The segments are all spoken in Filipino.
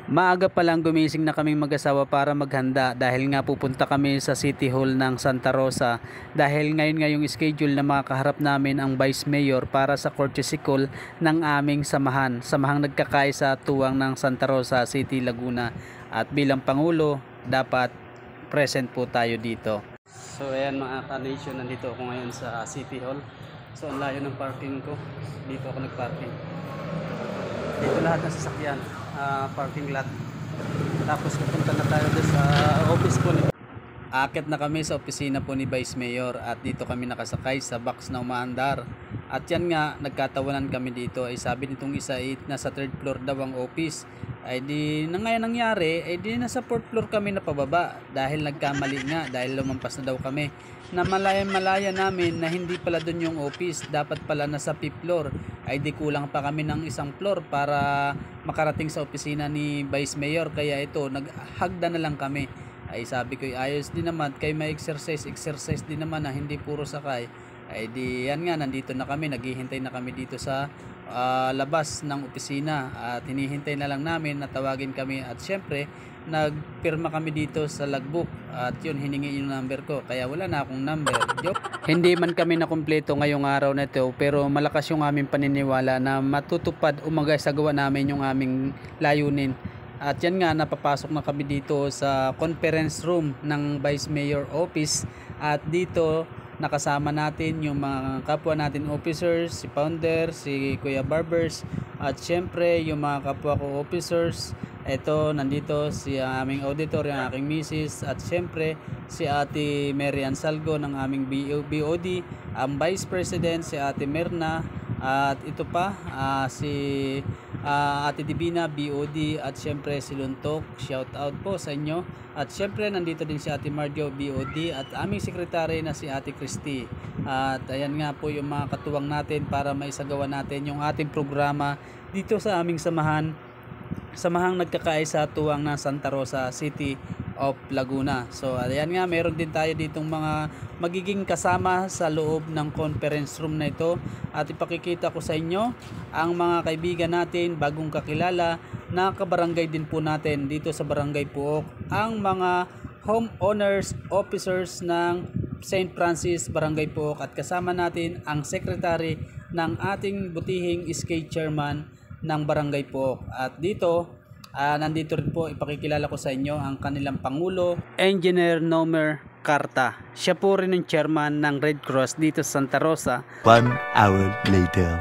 Maaga pa lang gumising na kaming mag-asawa para maghanda dahil nga pupunta kami sa City Hall ng Santa Rosa dahil ngayon nga yung schedule na makakaharap namin ang Vice Mayor para sa courtesy call ng aming samahang nagkakaisa tuwang ng Santa Rosa City, Laguna, at bilang Pangulo dapat present po tayo dito. So ayan mga ka-nation, nandito ako ngayon sa City Hall. So ang layo ng parking ko, dito ako nagparking. Dito lahat ng sasakyan, parking lot. Tapos pupunta na tayo doon sa office po ni. Akit na kami sa opisina po ni Vice Mayor at dito kami nakasakay sa box na umaandar. At yan nga, nagkatawanan kami dito. Ay sabi nitong isa ay nasa third floor daw ang office. Ay di na ngayon nangyari, ay di nasa fourth floor kami na pababa dahil nagkamali nga, dahil lumampas na daw kami. Na malaya namin na hindi pala doon yung office, dapat pala nasa fifth floor. Ay di kulang pa kami ng isang floor para makarating sa opisina ni Vice Mayor, kaya ito naghagda na lang kami. Ay sabi ko ayos din naman, kay may exercise din naman na hindi puro sakay. Ay di yan nga, nandito na kami, naghihintay na kami dito sa labas ng opisina at hinihintay na lang namin na tawagin kami. At syempre nagpirma kami dito sa logbook at yun, hiningi yung number ko, kaya wala na akong number. Joke. Hindi man kami na kumpleto ngayong araw na ito, pero malakas yung aming paniniwala na matutupad o magasagawa namin yung aming layunin. At yan nga, napapasok na kami dito sa conference room ng Vice Mayor Office at dito nakasama natin yung mga kapwa natin officers, si Founder, si Kuya Barbers, at syempre yung mga kapwa ko officers. Ito, nandito si aming auditor, yung aking misis, at syempre si Ate Mary Ann Salgo ng aming BOD, ang Vice President si Ate Merna, at ito pa si Ate Divina BOD, at syempre si Luntok, shout out po sa inyo. At syempre nandito din si Ate Marjo BOD at aming sekretary na si Ate Christy. At ayan nga po yung mga katuwang natin para maisagawa natin yung ating programa dito sa aming samahang nagkakaisa tuwang na Santa Rosa City of Laguna. So ayan nga, meron din tayo ditong mga magiging kasama sa loob ng conference room na ito, at ipakikita ko sa inyo ang mga kaibigan natin, bagong kakilala na kabarangay din po natin dito sa Barangay Puok, ang mga homeowners officers ng St. Francis Barangay Puok, at kasama natin ang secretary ng ating butihing SK chairman ng Barangay Puok. At dito nandito rin po, ipakikilala ko sa inyo ang kanilang Pangulo, Engineer Nomer Carta. Siya po rin ang chairman ng Red Cross dito sa Santa Rosa. 1 hour later.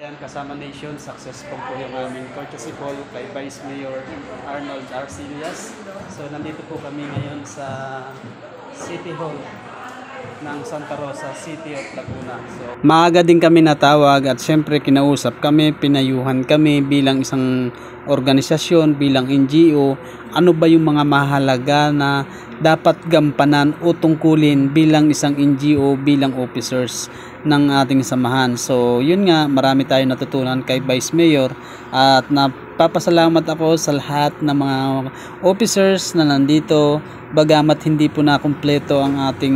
Ayan, kasama nation, successful po yung aming courtesy call kay Vice Mayor Arnold Arcillas. So nandito po kami ngayon sa City Hall ng Santa Rosa City of Laguna. So maaga din kami natawag at syempre kinausap kami, pinayuhan kami bilang isang organisasyon, bilang NGO, ano ba yung mga mahalaga na dapat gampanan o tungkulin bilang isang NGO, bilang officers ng ating samahan. So yun nga, marami tayong natutunan kay Vice Mayor at napapasalamat ako sa lahat ng mga officers na nandito. Bagamat hindi po na kumpleto ang ating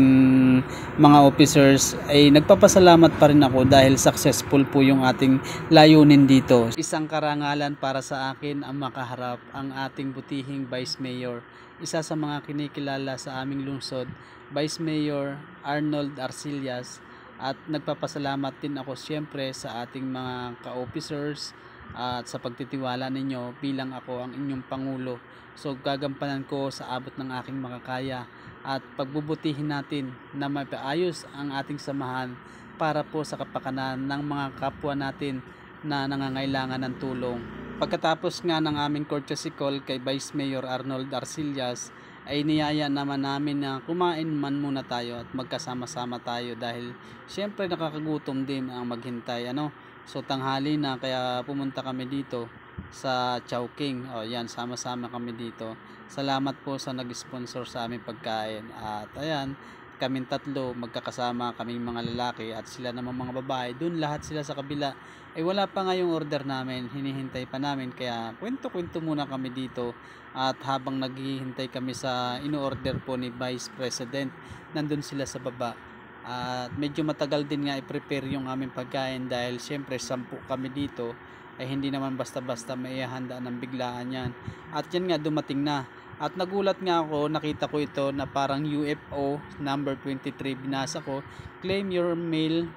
mga officers, ay nagpapasalamat pa rin ako dahil successful po yung ating layunin dito. Isang karangalan para sa akin ang makaharap ang ating butihing Vice Mayor, isa sa mga kinikilala sa aming lungsod, Vice Mayor Arnold Arcillas. At nagpapasalamat din ako siyempre sa ating mga ka-officers at sa pagtitiwala ninyo bilang ako ang inyong Pangulo. So gagampanan ko sa abot ng aking makakaya at pagbubutihin natin na mapaayos ang ating samahan para po sa kapakanan ng mga kapwa natin na nangangailangan ng tulong. Pagkatapos nga ng aming courtesy call kay Vice Mayor Arnold Arcillas, ay niyaya naman namin na kumain man muna tayo at magkasama-sama tayo dahil syempre nakakagutom din ang maghintay, So tanghali na, kaya pumunta kami dito sa Chowking. Yan, sama-sama kami dito. Salamat po sa nag-sponsor sa aming pagkain. At ayan, kaming tatlo magkakasama, kaming mga lalaki at sila naman mga babae, dun lahat sila sa kabila. Ay wala pa nga yung order namin, hinihintay pa namin, kaya kwento-kwento muna kami dito. At habang naghihintay kami sa ino-order po ni Vice President, nandun sila sa baba. At medyo matagal din nga i-prepare yung aming pagkain dahil syempre 10 kami dito ay hindi naman basta-basta may handa ng biglaan yan. At yan nga, dumating na. At nagulat nga ako, nakita ko ito na parang UFO number 23, binasa ko, claim your mail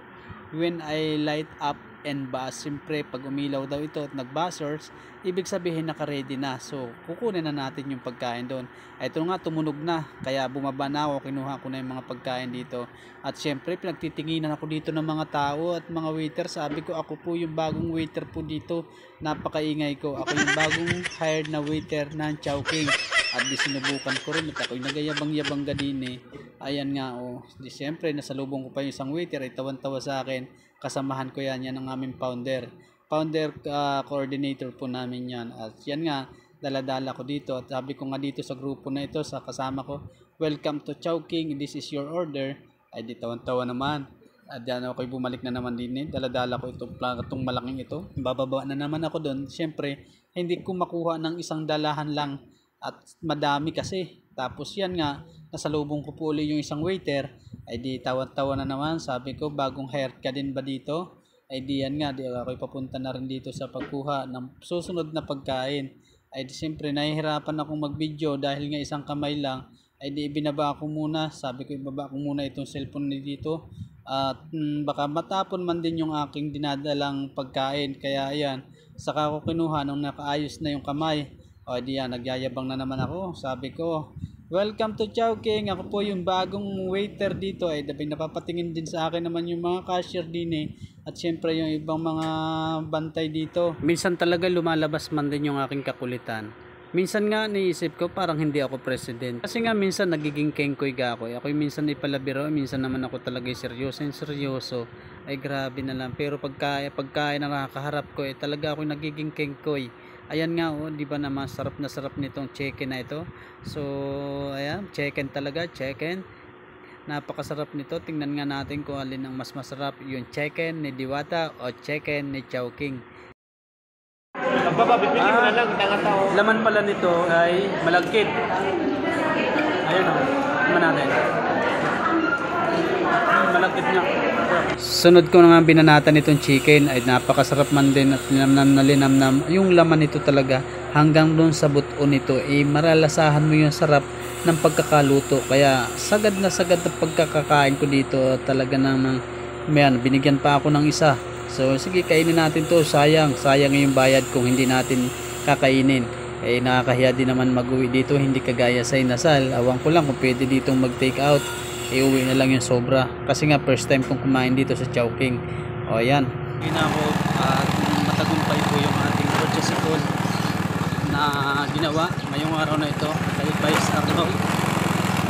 when I light up and buzz. Siyempre pag umilaw daw ito at nag-buzzers, ibig sabihin naka-ready na. So kukunin na natin yung pagkain doon. Ito nga, tumunog na, kaya bumaba na ako, kinuha ko na yung mga pagkain dito. At siyempre pinagtitinginan ako dito ng mga tao at mga waiter. Sabi ko, ako po yung bagong waiter po dito, napakaingay ko, ako yung bagong hired na waiter ng Chowking. At di sinubukan ko rin at ako'y nagayabang-yabang gadini. Ayan nga, di siyempre nasalubong ko pa yung isang waiter, ay tawan-tawa sa akin. Kasamahan ko yan ang aming founder coordinator po namin yan. At yan nga, daladala ko dito at sabi ko nga dito sa grupo na ito, sa kasama ko, welcome to Chowking, this is your order. Ay di tawan-tawa naman. At yan ako'y bumalik na naman din, daladala ko itong malaking ito, bababa na naman ako doon. Siyempre hindi ko makuha ng isang dalahan lang at madami kasi. Tapos yan nga, nasalubong ko po ulit yung isang waiter, ay di tawa-tawa na naman. Sabi ko, bagong hired ka din ba dito? Ay di yan nga, di ako'y papunta na rin dito sa pagkuha ng susunod na pagkain. Ay di siyempre nahihirapan akong mag-video dahil nga isang kamay lang. Ay di ibinaba ko muna, sabi ko ibaba ko muna itong cellphone ni dito. At baka matapon man din yung aking dinadalang pagkain. Kaya ayan, saka ko kinuha nung nakaayos na yung kamay. O di yan, nagyayabang na naman ako. Sabi ko, welcome to Chowking, ako po yung bagong waiter dito. Ay napapatingin din sa akin naman yung mga cashier din at syempre yung ibang mga bantay dito. Minsan talaga lumalabas man din yung aking kakulitan. Minsan nga naisip ko parang hindi ako president. Kasi nga minsan nagiging kengkoy ga ako. Ako minsan ipalabiro, minsan naman ako talaga seryoso. Ay grabe na lang. Pero pagkain na nakakaharap ko, talaga ako nagiging kengkoy. Ayan nga, di ba naman sarap na sarap nitong chicken na ito. So ayan, chicken talaga, chicken. Napakasarap nito. Tingnan nga natin kung alin ang mas masarap, yung chicken ni Diwata o chicken ni Chowking. Baba, bibili mo na lang, tao. Laman pala nito ay malagkit. Ayun o, naman natin. Malagkit nga. Sunod ko na nga binanatan itong chicken, ay napakasarap man din at linamnam na linamnam. Yung laman nito talaga hanggang doon sa buto nito, maralasahan mo yung sarap ng pagkakaluto. Kaya sagad na pagkakakain ko dito. Talaga namang binigyan pa ako ng isa. So sige, kainin natin to. Sayang yung bayad kung hindi natin kakainin. Nakakahiya din naman mag-uwi dito, hindi kagaya sa inasal. Awang ko lang kung pwede ditong mag-take out, uwi na lang yung sobra. Kasi nga first time kong kumain dito sa Chowking. O ayan, ako at matagumpay po yung ating purchase call na ginawa ngayong araw na ito kay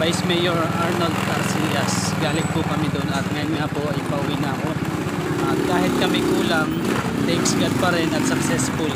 Vice Mayor Arnold Arcias. Galing po kami doon at ngayon nga po ay pauwi na ako. At kahit kami kulang, thanks God pa rin at successful.